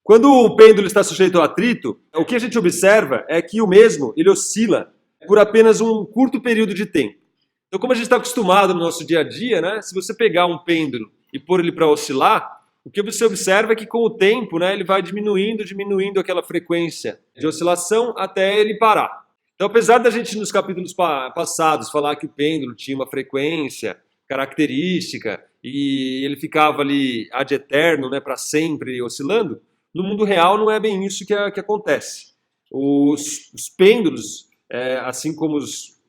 Quando o pêndulo está sujeito ao atrito, o que a gente observa é que o mesmo ele oscila por apenas um curto período de tempo. Então, como a gente está acostumado no nosso dia a dia, né, se você pegar um pêndulo e pôr ele para oscilar, o que você observa é que com o tempo, né, ele vai diminuindo aquela frequência de oscilação até ele parar. Então, apesar da gente nos capítulos passados falar que o pêndulo tinha uma frequência característica e ele ficava ali ad eterno, né, para sempre oscilando, no mundo real não é bem isso que acontece. Os pêndulos, assim como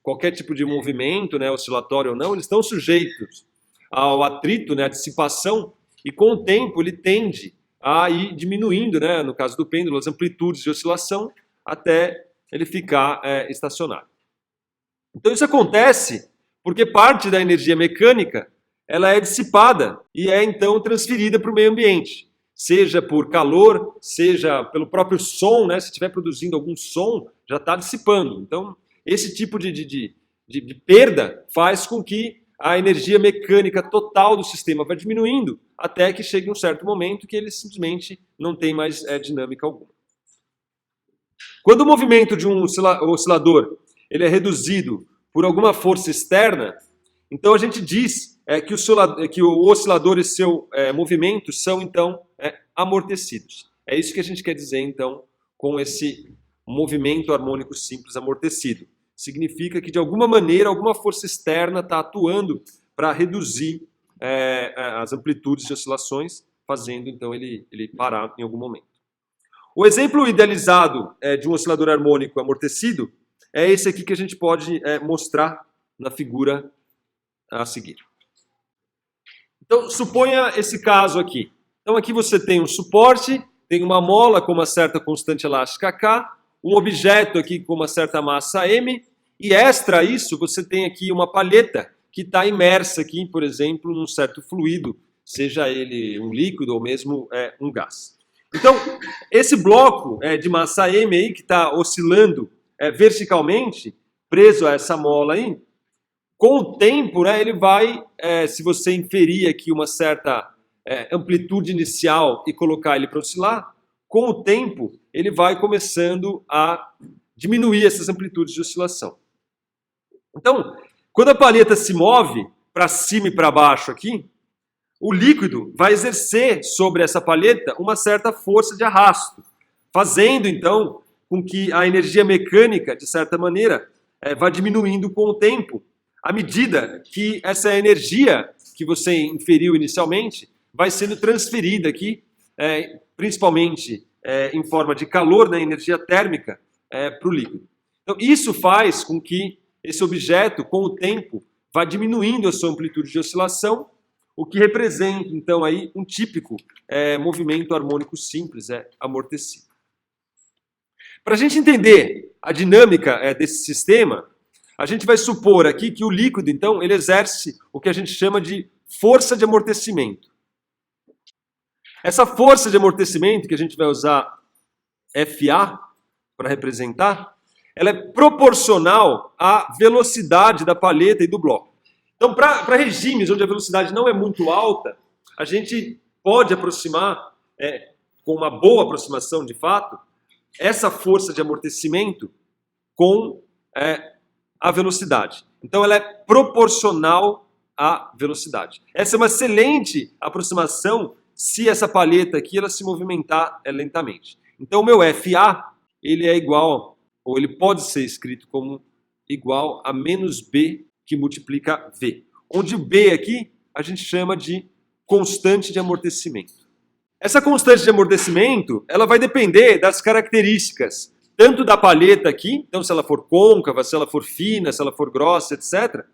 qualquer tipo de movimento, né, oscilatório ou não, eles estão sujeitos ao atrito, né, à dissipação, e com o tempo ele tende a ir diminuindo, né, no caso do pêndulo, as amplitudes de oscilação até ele ficar estacionário. Então isso acontece porque parte da energia mecânica ela é dissipada e é então transferida para o meio ambiente. Seja por calor, seja pelo próprio som, né? Se estiver produzindo algum som, já está dissipando. Então, esse tipo de perda faz com que a energia mecânica total do sistema vá diminuindo até que chegue um certo momento que ele simplesmente não tem mais dinâmica alguma. Quando o movimento de um oscilador ele é reduzido por alguma força externa, então a gente diz que o oscilador e seu movimento são, então, amortecidos. É isso que a gente quer dizer, então, com esse movimento harmônico simples amortecido. Significa que, de alguma maneira, alguma força externa está atuando para reduzir as amplitudes de oscilações, fazendo, então, ele parar em algum momento. O exemplo idealizado de um oscilador harmônico amortecido é esse aqui que a gente pode mostrar na figura a seguir. Então, suponha esse caso aqui. Então, aqui você tem um suporte, tem uma mola com uma certa constante elástica K, um objeto aqui com uma certa massa M, e extra isso, você tem aqui uma palheta que está imersa aqui, por exemplo, num certo fluido, seja ele um líquido ou mesmo um gás. Então, esse bloco de massa M aí, que está oscilando verticalmente, preso a essa mola aí, com o tempo, né, ele vai, se você inferir aqui uma certa amplitude inicial e colocar ele para oscilar, com o tempo ele vai começando a diminuir essas amplitudes de oscilação. Então, quando a palheta se move para cima e para baixo aqui, o líquido vai exercer sobre essa palheta uma certa força de arrasto, fazendo então com que a energia mecânica, de certa maneira, vá diminuindo com o tempo, à medida que essa energia que você inferiu inicialmente vai sendo transferida aqui, principalmente em forma de calor, né, energia térmica, para o líquido. Então, isso faz com que esse objeto, com o tempo, vá diminuindo a sua amplitude de oscilação, o que representa, então, aí, um típico movimento harmônico simples, amortecido. Para a gente entender a dinâmica desse sistema, a gente vai supor aqui que o líquido, então, ele exerce o que a gente chama de força de amortecimento. Essa força de amortecimento, que a gente vai usar FA para representar, ela é proporcional à velocidade da palheta e do bloco. Então, para regimes onde a velocidade não é muito alta, a gente pode aproximar, com uma boa aproximação de fato, essa força de amortecimento com a velocidade. Então, ela é proporcional à velocidade. Essa é uma excelente aproximação se essa palheta aqui ela se movimentar lentamente. Então, o meu FA ele é igual, ou ele pode ser escrito como igual a menos B que multiplica V. Onde o B aqui a gente chama de constante de amortecimento. Essa constante de amortecimento ela vai depender das características tanto da palheta aqui, então se ela for côncava, se ela for fina, se ela for grossa, etc.,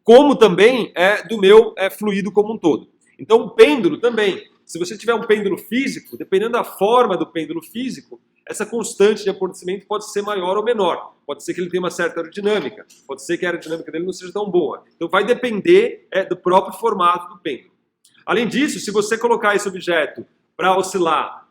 como também do meu fluido como um todo. Então o pêndulo também, se você tiver um pêndulo físico, dependendo da forma do pêndulo físico, essa constante de amortecimento pode ser maior ou menor. Pode ser que ele tenha uma certa aerodinâmica, pode ser que a aerodinâmica dele não seja tão boa. Então vai depender do próprio formato do pêndulo. Além disso, se você colocar esse objeto para oscilar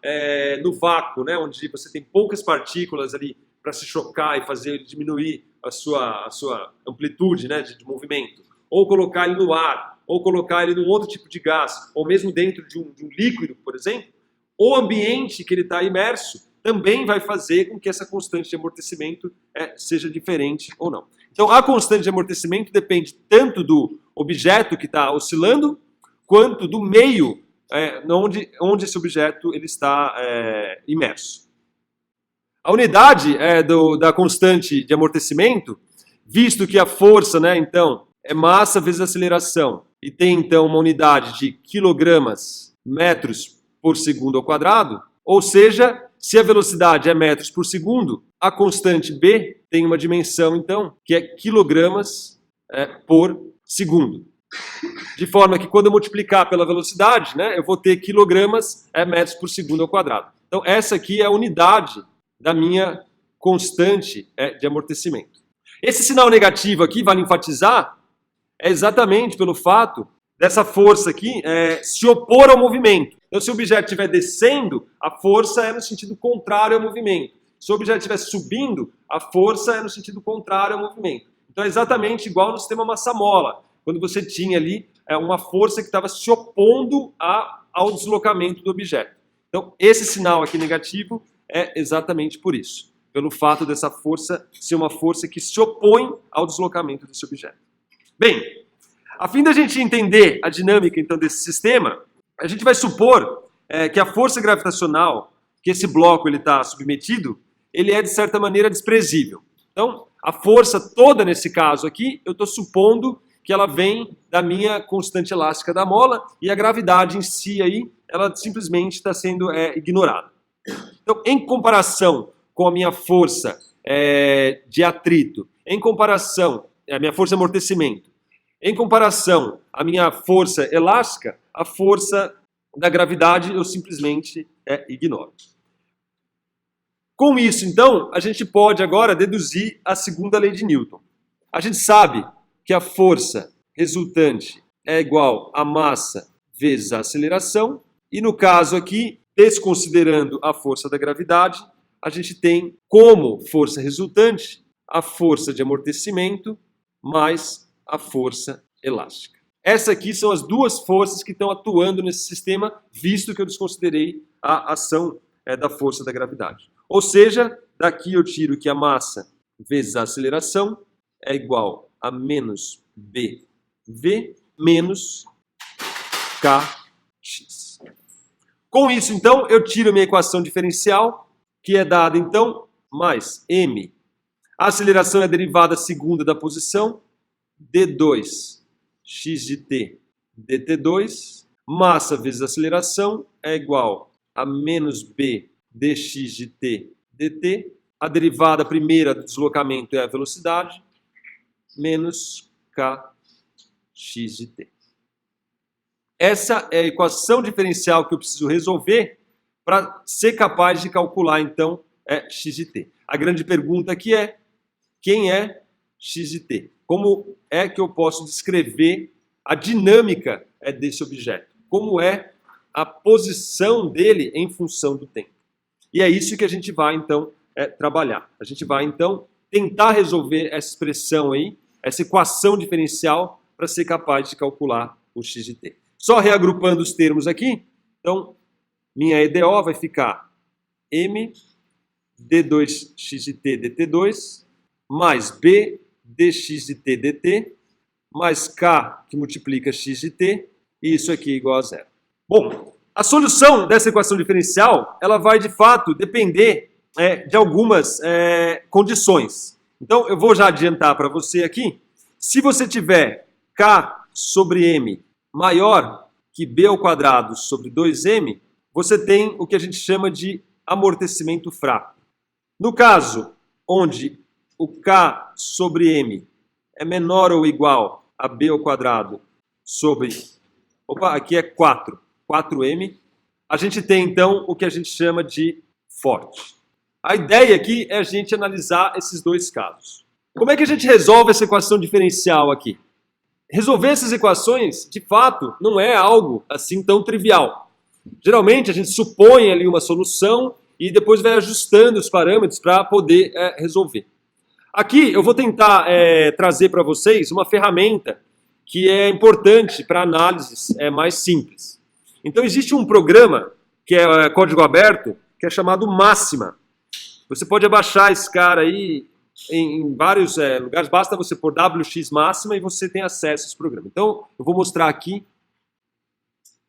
no vácuo, né, onde você tem poucas partículas ali para se chocar e fazer ele diminuir a sua amplitude, né, de movimento, ou colocar ele no ar, ou colocar ele num outro tipo de gás, ou mesmo dentro de um líquido, por exemplo, o ambiente que ele está imerso também vai fazer com que essa constante de amortecimento seja diferente ou não. Então, a constante de amortecimento depende tanto do objeto que está oscilando, quanto do meio onde esse objeto ele está imerso. A unidade da constante de amortecimento, visto que a força, então, é massa vezes aceleração, e tem, então, uma unidade de quilogramas metros por segundo ao quadrado, ou seja, se a velocidade é metros por segundo, a constante B tem uma dimensão, então, que é quilogramas por segundo. De forma que quando eu multiplicar pela velocidade, eu vou ter quilogramas metros por segundo ao quadrado. Então, essa aqui é a unidade da minha constante de amortecimento. Esse sinal negativo aqui, vale enfatizar, é exatamente pelo fato dessa força aqui se opor ao movimento. Então, se o objeto estiver descendo, a força é no sentido contrário ao movimento. Se o objeto estiver subindo, a força é no sentido contrário ao movimento. Então, é exatamente igual no sistema massa-mola, quando você tinha ali uma força que estava se opondo ao deslocamento do objeto. Então, esse sinal aqui negativo é exatamente por isso, pelo fato dessa força ser uma força que se opõe ao deslocamento desse objeto. Bem, a fim da gente entender a dinâmica, então, desse sistema, a gente vai supor que a força gravitacional que esse bloco está submetido, ele é, de certa maneira, desprezível. Então, a força toda, nesse caso aqui, eu estou supondo que ela vem da minha constante elástica da mola e a gravidade em si, aí, ela simplesmente está sendo ignorada. Então, em comparação com a minha força de atrito, em comparação, a minha força de amortecimento, em comparação à minha força elástica, a força da gravidade eu simplesmente ignoro. Com isso, então, a gente pode agora deduzir a segunda lei de Newton. A gente sabe que a força resultante é igual a massa vezes a aceleração, e no caso aqui, desconsiderando a força da gravidade, a gente tem como força resultante a força de amortecimento mais a força elástica. Essas aqui são as duas forças que estão atuando nesse sistema, visto que eu desconsiderei a ação da força da gravidade. Ou seja, daqui eu tiro que a massa vezes a aceleração é igual a menos BV menos KX. Com isso, então, eu tiro a minha equação diferencial, que é dada, então, mais M. A aceleração é a derivada segunda da posição, D2 x de t dt2, massa vezes aceleração é igual a menos b dx de t dt. A derivada primeira do deslocamento é a velocidade, menos kx de t. Essa é a equação diferencial que eu preciso resolver para ser capaz de calcular, então, x de t. A grande pergunta aqui é, quem é x de t? Como é que eu posso descrever a dinâmica desse objeto? Como é a posição dele em função do tempo? E é isso que a gente vai, então, trabalhar. A gente vai, então, tentar resolver essa expressão aí, essa equação diferencial, para ser capaz de calcular o x de t. Só reagrupando os termos aqui, então, minha EDO vai ficar m d2x de t dt2 mais b dx de t dt mais k que multiplica x de t, e isso aqui é igual a zero. Bom, a solução dessa equação diferencial, ela vai de fato depender de algumas condições. Então, eu vou já adiantar para você aqui, se você tiver k sobre m maior que b ao quadrado sobre 2m, você tem o que a gente chama de amortecimento fraco. No caso onde o k sobre m é menor ou igual a b ao quadrado sobre... Opa, aqui é 4m. A gente tem, então, o que a gente chama de forte. A ideia aqui é a gente analisar esses dois casos. Como é que a gente resolve essa equação diferencial aqui? Resolver essas equações, de fato, não é algo assim tão trivial. Geralmente, a gente supõe ali uma solução e depois vai ajustando os parâmetros para poder resolver. Aqui eu vou tentar trazer para vocês uma ferramenta que é importante para análises mais simples. Então existe um programa que é código aberto, que é chamado Máxima. Você pode abaixar esse cara aí em vários lugares, basta você pôr WX Máxima e você tem acesso a esse programa. Então, eu vou mostrar aqui.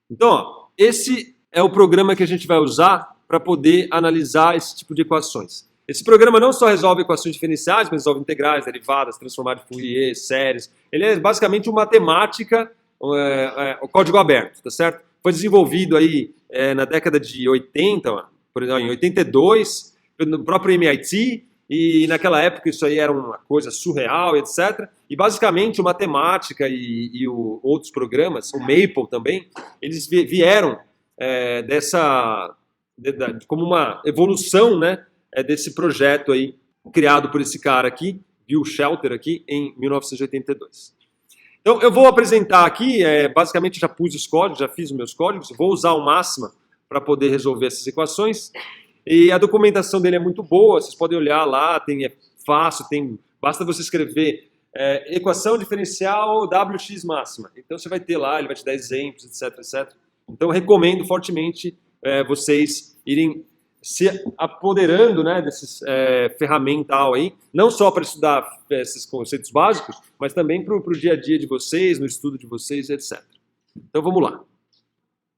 Então, ó, esse é o programa que a gente vai usar para poder analisar esse tipo de equações. Esse programa não só resolve equações diferenciais, mas resolve integrais, derivadas, transformadas de Fourier, séries. Ele é basicamente uma matemática, o código aberto, tá certo? Foi desenvolvido aí na década de 80, por exemplo, em 82, no próprio MIT, e naquela época isso aí era uma coisa surreal, etc. E basicamente o Matemática e outros programas, o Maple também, eles vieram como uma evolução, né, desse projeto aí, criado por esse cara aqui, Bill Shelter, aqui, em 1982. Então eu vou apresentar aqui, basicamente já pus os códigos, já fiz os meus códigos, vou usar o Máxima para poder resolver essas equações. E a documentação dele é muito boa, vocês podem olhar lá, é fácil, basta você escrever equação diferencial WX máxima. Então você vai ter lá, ele vai te dar exemplos, etc, etc. Então eu recomendo fortemente vocês irem se apoderando, né, desses ferramental aí, não só para estudar esses conceitos básicos, mas também para o dia a dia de vocês, no estudo de vocês, etc. Então vamos lá.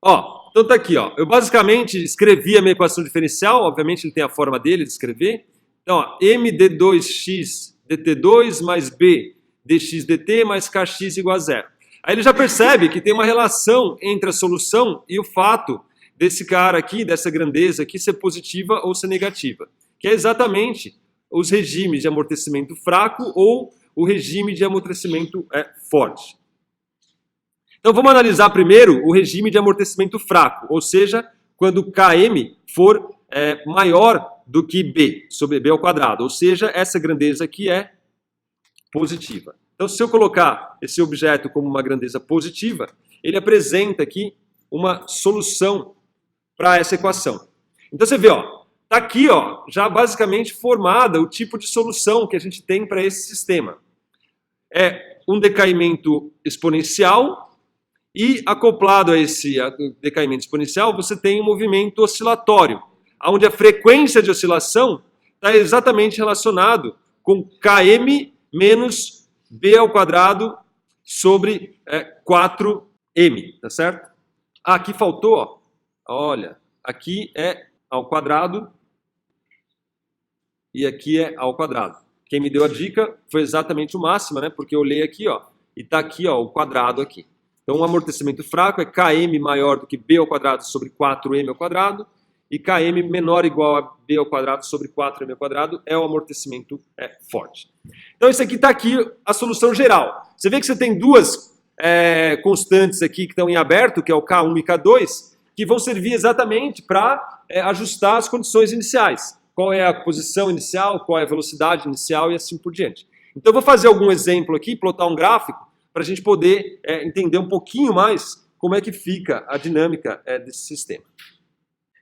Ó, então tá aqui, ó. Eu basicamente escrevi a minha equação diferencial, obviamente ele tem a forma dele de escrever. Então, ó, md2x dt2 mais b dx dt mais kx igual a zero. Aí ele já percebe que tem uma relação entre a solução e o fato desse cara aqui, dessa grandeza aqui, ser positiva ou ser negativa. Que é exatamente os regimes de amortecimento fraco ou o regime de amortecimento forte. Então vamos analisar primeiro o regime de amortecimento fraco, ou seja, quando Km for maior do que B, sobre B ao quadrado, ou seja, essa grandeza aqui é positiva. Então se eu colocar esse objeto como uma grandeza positiva, ele apresenta aqui uma solução para essa equação. Então você vê, ó, tá aqui, ó, já basicamente formada o tipo de solução que a gente tem para esse sistema. É um decaimento exponencial. E acoplado a esse decaimento exponencial, você tem um movimento oscilatório, onde a frequência de oscilação está exatamente relacionado com Km menos B ao quadrado sobre 4M, tá certo? Ah, aqui faltou, ó. Olha, aqui é ao quadrado e aqui é ao quadrado. Quem me deu a dica foi exatamente o Máxima, né? Porque eu olhei aqui, ó, e está aqui, ó, o quadrado aqui. Então, o amortecimento fraco é Km maior do que B ao quadrado sobre 4M ao quadrado, e Km menor ou igual a B ao quadrado sobre 4M ao quadrado é o amortecimento forte. Então, isso aqui está aqui a solução geral. Você vê que você tem duas constantes aqui que estão em aberto, que é o K1 e K2, que vão servir exatamente para ajustar as condições iniciais. Qual é a posição inicial, qual é a velocidade inicial e assim por diante. Então, eu vou fazer algum exemplo aqui, plotar um gráfico, para a gente poder entender um pouquinho mais como é que fica a dinâmica desse sistema.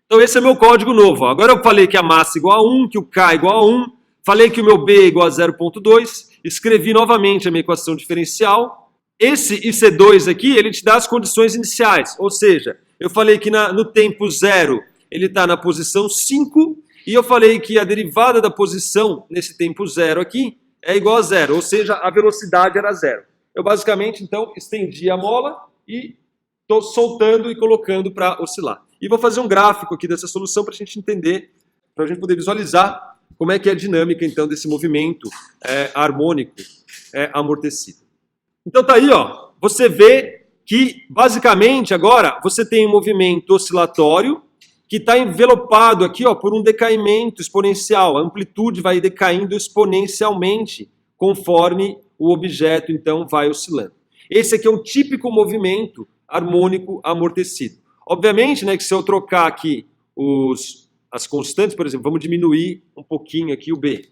Então esse é meu código novo. Ó. Agora eu falei que a massa é igual a 1, que o K é igual a 1, falei que o meu B é igual a 0,2, escrevi novamente a minha equação diferencial. Esse IC2 aqui, ele te dá as condições iniciais, ou seja, eu falei que no tempo 0 ele está na posição 5, e eu falei que a derivada da posição nesse tempo 0 aqui é igual a 0, ou seja, a velocidade era 0. Eu basicamente, então, estendi a mola e estou soltando e colocando para oscilar. E vou fazer um gráfico aqui dessa solução para a gente entender, para a gente poder visualizar como é que é a dinâmica, então, desse movimento harmônico amortecido. Então tá aí, ó, você vê que, basicamente, agora, você tem um movimento oscilatório que está envelopado aqui, ó, por um decaimento exponencial. A amplitude vai decaindo exponencialmente conforme o objeto, então, vai oscilando. Esse aqui é um típico movimento harmônico amortecido. Obviamente, né, que se eu trocar aqui as constantes, por exemplo, vamos diminuir um pouquinho aqui o B.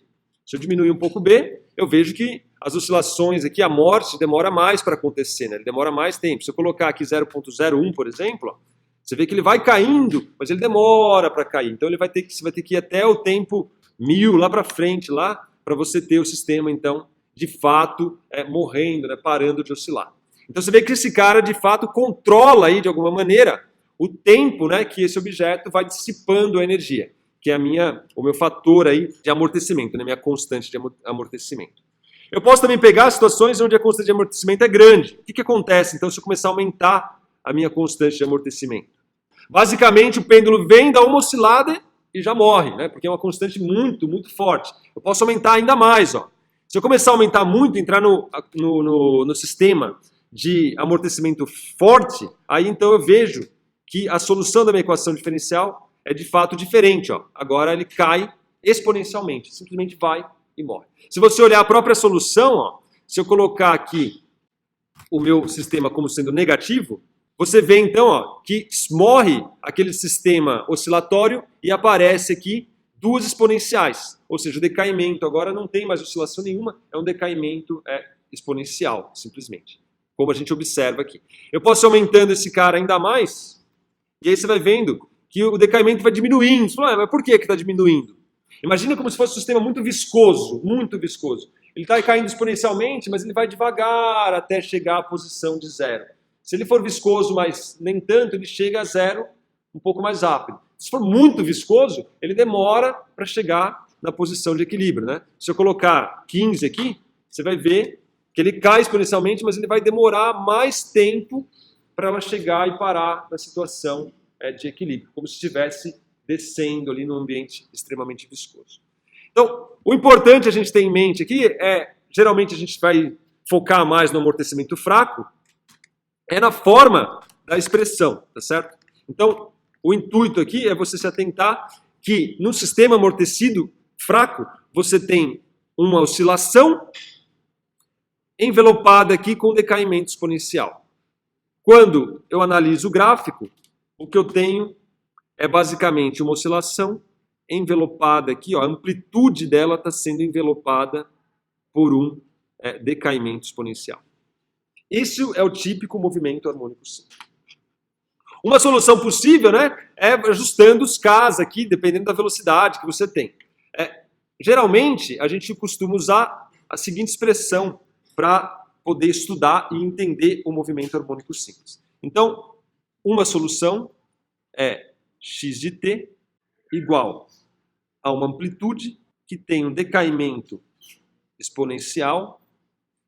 Se eu diminuir um pouco o B, eu vejo que as oscilações aqui, a morte demora mais para acontecer, né? Ele demora mais tempo. Se eu colocar aqui 0,01, por exemplo, ó, você vê que ele vai caindo, mas ele demora para cair. Então você vai ter que ir até o tempo 1000 lá para frente, lá, para você ter o sistema, então, de fato, morrendo, né, parando de oscilar. Então você vê que esse cara, de fato, controla aí, de alguma maneira, o tempo, né, que esse objeto vai dissipando a energia, que é o meu fator aí de amortecimento, né, minha constante de amortecimento. Eu posso também pegar situações onde a constante de amortecimento é grande. O que acontece, então, se eu começar a aumentar a minha constante de amortecimento? Basicamente, o pêndulo vem, dá uma oscilada e já morre, né? Porque é uma constante muito, muito forte. Eu posso aumentar ainda mais, ó. Se eu começar a aumentar muito, entrar no sistema de amortecimento forte, aí então eu vejo que a solução da minha equação diferencial é de fato diferente, ó. Agora ele cai exponencialmente, simplesmente vai e morre. Se você olhar a própria solução, ó, se eu colocar aqui o meu sistema como sendo negativo, você vê então, ó, que morre aquele sistema oscilatório e aparece aqui duas exponenciais. Ou seja, o decaimento agora não tem mais oscilação nenhuma, é um decaimento exponencial, simplesmente. Como a gente observa aqui. Eu posso ir aumentando esse cara ainda mais, e aí você vai vendo que o decaimento vai diminuindo. Você fala, mas por que está diminuindo? Imagina como se fosse um sistema muito viscoso, muito viscoso. Ele está caindo exponencialmente, mas ele vai devagar até chegar à posição de zero. Se ele for viscoso, mas nem tanto, ele chega a zero um pouco mais rápido. Se for muito viscoso, ele demora para chegar na posição de equilíbrio, né? Se eu colocar 15 aqui, você vai ver que ele cai exponencialmente, mas ele vai demorar mais tempo para ela chegar e parar na situação de equilíbrio, como se estivesse descendo ali num ambiente extremamente viscoso. Então, o importante a gente ter em mente aqui geralmente a gente vai focar mais no amortecimento fraco, é na forma da expressão, tá certo? Então, o intuito aqui é você se atentar que no sistema amortecido fraco, você tem uma oscilação envelopada aqui com decaimento exponencial. Quando eu analiso o gráfico, o que eu tenho é basicamente uma oscilação envelopada aqui, ó, a amplitude dela está sendo envelopada por um decaimento exponencial. Esse é o típico movimento harmônico simples. Uma solução possível, né, é ajustando os Ks aqui, dependendo da velocidade que você tem. Geralmente, a gente costuma usar a seguinte expressão para poder estudar e entender o movimento harmônico simples. Então, uma solução é x de t igual a uma amplitude que tem um decaimento exponencial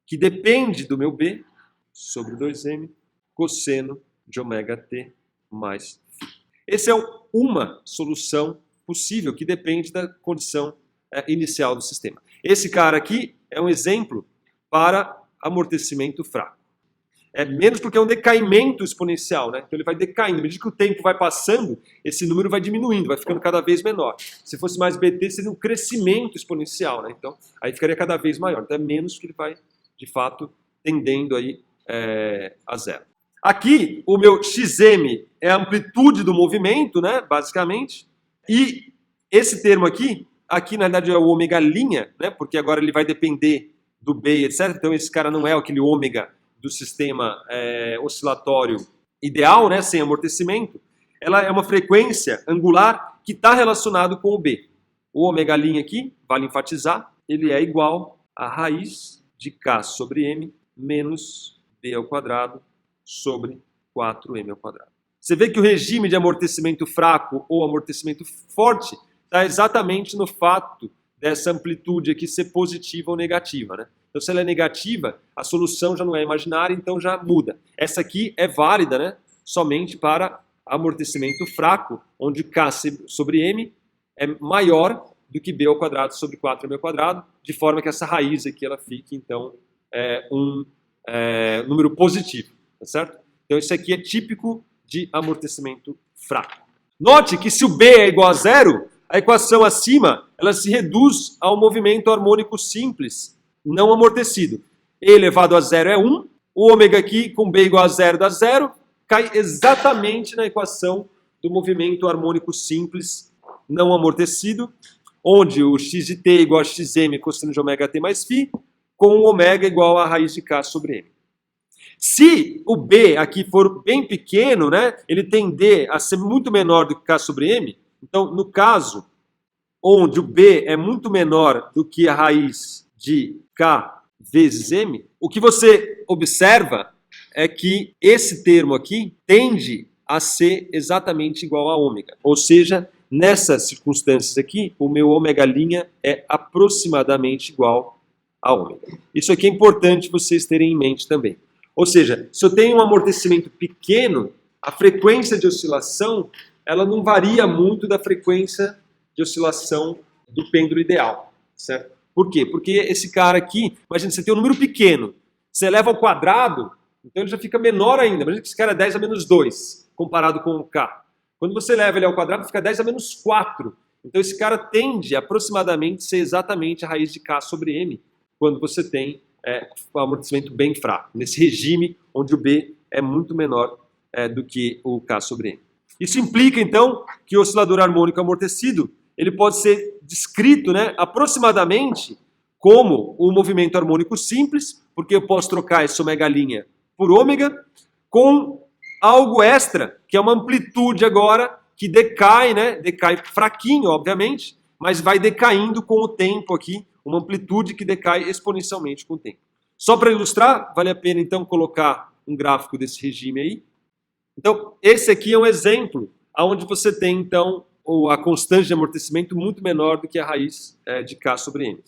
que depende do meu b sobre 2m cosseno de ômega t mais φ. Essa é uma solução possível que depende da condição inicial do sistema. Esse cara aqui é um exemplo para amortecimento fraco. É menos porque é um decaimento exponencial, né? Então ele vai decaindo. À medida que o tempo vai passando, esse número vai diminuindo, vai ficando cada vez menor. Se fosse mais BT, seria um crescimento exponencial, né? Então aí ficaria cada vez maior. Então é menos que ele vai, de fato, tendendo aí a zero. Aqui, o meu xm é a amplitude do movimento, né? Basicamente. E esse termo aqui na verdade é o ômega linha, né? Porque agora ele vai depender do B, etc. Então esse cara não é aquele ômega do sistema oscilatório ideal, né, sem amortecimento. Ela é uma frequência angular que está relacionado com o B. O ômega' aqui, vale enfatizar, ele é igual a raiz de K sobre M menos B ao quadrado sobre 4M ao quadrado. Você vê que o regime de amortecimento fraco ou amortecimento forte está exatamente no fato dessa amplitude aqui ser positiva ou negativa, né? Então, se ela é negativa, a solução já não é imaginária, então já muda. Essa aqui é válida, né, somente para amortecimento fraco, onde K sobre M é maior do que B ao quadrado sobre 4M ao quadrado, de forma que essa raiz aqui ela fique, então, um número positivo, tá certo? Então, isso aqui é típico de amortecimento fraco. Note que se o B é igual a zero, a equação acima ela se reduz ao movimento harmônico simples, não amortecido. E elevado a zero é 1, o ômega aqui com B igual a zero dá zero, cai exatamente na equação do movimento harmônico simples não amortecido, onde o x de t igual a xm cosseno de ômega t mais φ, com o ômega igual a raiz de K sobre M. Se o B aqui for bem pequeno, né, ele tender a ser muito menor do que K sobre M, então, no caso onde o B é muito menor do que a raiz de K vezes M, o que você observa é que esse termo aqui tende a ser exatamente igual a ômega. Ou seja, nessas circunstâncias aqui, o meu ômega' é aproximadamente igual a ômega. Isso aqui é importante vocês terem em mente também. Ou seja, se eu tenho um amortecimento pequeno, a frequência de oscilação ela não varia muito da frequência de oscilação do pêndulo ideal, certo? Por quê? Porque esse cara aqui, imagina, você tem um número pequeno, você eleva ao quadrado, então ele já fica menor ainda. Imagina que esse cara é 10 a menos 2, comparado com o K. Quando você leva ele ao quadrado, fica 10 a menos 4. Então esse cara tende a aproximadamente ser exatamente a raiz de K sobre M, quando você tem um amortecimento bem fraco, nesse regime onde o B é muito menor do que o K sobre M. Isso implica, então, que o oscilador harmônico amortecido ele pode ser descrito, né, aproximadamente como um movimento harmônico simples, porque eu posso trocar esse ômega' por ômega, com algo extra, que é uma amplitude agora que decai, né, decai fraquinho, obviamente, mas vai decaindo com o tempo aqui, uma amplitude que decai exponencialmente com o tempo. Só para ilustrar, vale a pena então colocar um gráfico desse regime aí. Então, esse aqui é um exemplo onde você tem então a constante de amortecimento muito menor do que a raiz de K sobre M.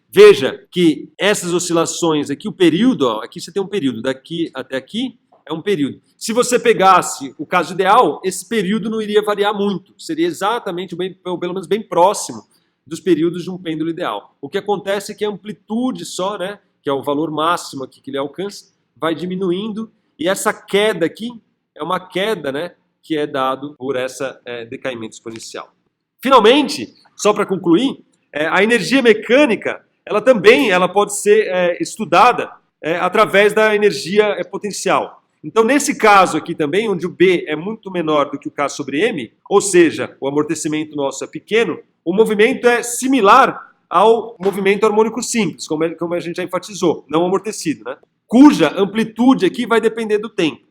Veja que essas oscilações aqui, o período, ó, aqui você tem um período, daqui até aqui é um período. Se você pegasse o caso ideal, esse período não iria variar muito, seria exatamente, pelo menos bem próximo dos períodos de um pêndulo ideal. O que acontece é que a amplitude só, né, que é o valor máximo aqui que ele alcança, vai diminuindo, e essa queda aqui é uma queda, né, que é dado por esse decaimento exponencial. Finalmente, só para concluir, a energia mecânica, ela também pode ser estudada através da energia potencial. Então, nesse caso aqui também, onde o B é muito menor do que o K sobre M, ou seja, o amortecimento nosso é pequeno, o movimento é similar ao movimento harmônico simples, como a gente já enfatizou, não amortecido, né? Cuja amplitude aqui vai depender do tempo.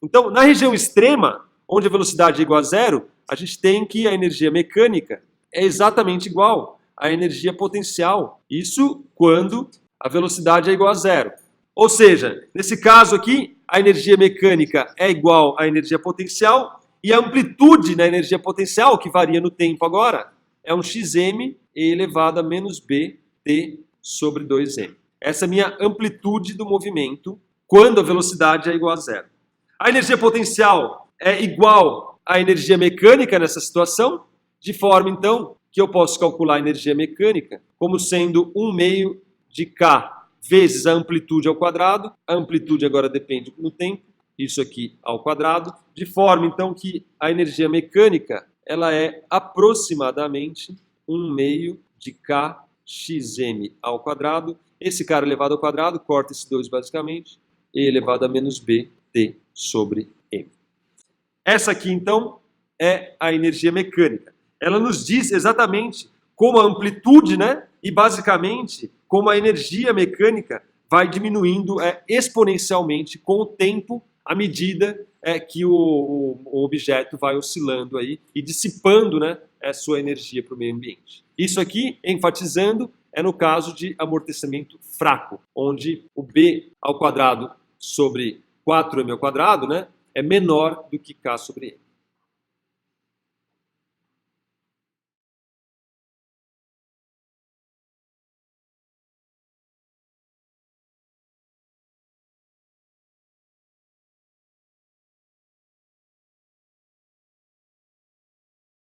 Então, na região extrema, onde a velocidade é igual a zero, a gente tem que a energia mecânica é exatamente igual à energia potencial. Isso quando a velocidade é igual a zero. Ou seja, nesse caso aqui, a energia mecânica é igual à energia potencial e a amplitude da energia potencial, que varia no tempo agora, é um xm elevado a menos bt sobre 2m. Essa é a minha amplitude do movimento quando a velocidade é igual a zero. A energia potencial é igual à energia mecânica nessa situação, de forma, então, que eu posso calcular a energia mecânica como sendo 1/2 de K vezes a amplitude ao quadrado. A amplitude agora depende do tempo, isso aqui ao quadrado, de forma, então, que a energia mecânica ela é aproximadamente 1/2 de K xm ao quadrado. Esse cara elevado ao quadrado, corta esse 2 basicamente, e elevado a menos bt sobre m. Essa aqui, então, é a energia mecânica. Ela nos diz exatamente como a amplitude, né, e basicamente como a energia mecânica vai diminuindo exponencialmente com o tempo, à medida que o objeto vai oscilando aí e dissipando, né, a sua energia para o meio ambiente. Isso aqui, enfatizando, é no caso de amortecimento fraco, onde o b ao quadrado sobre 4m ao quadrado, né, é menor do que K sobre M.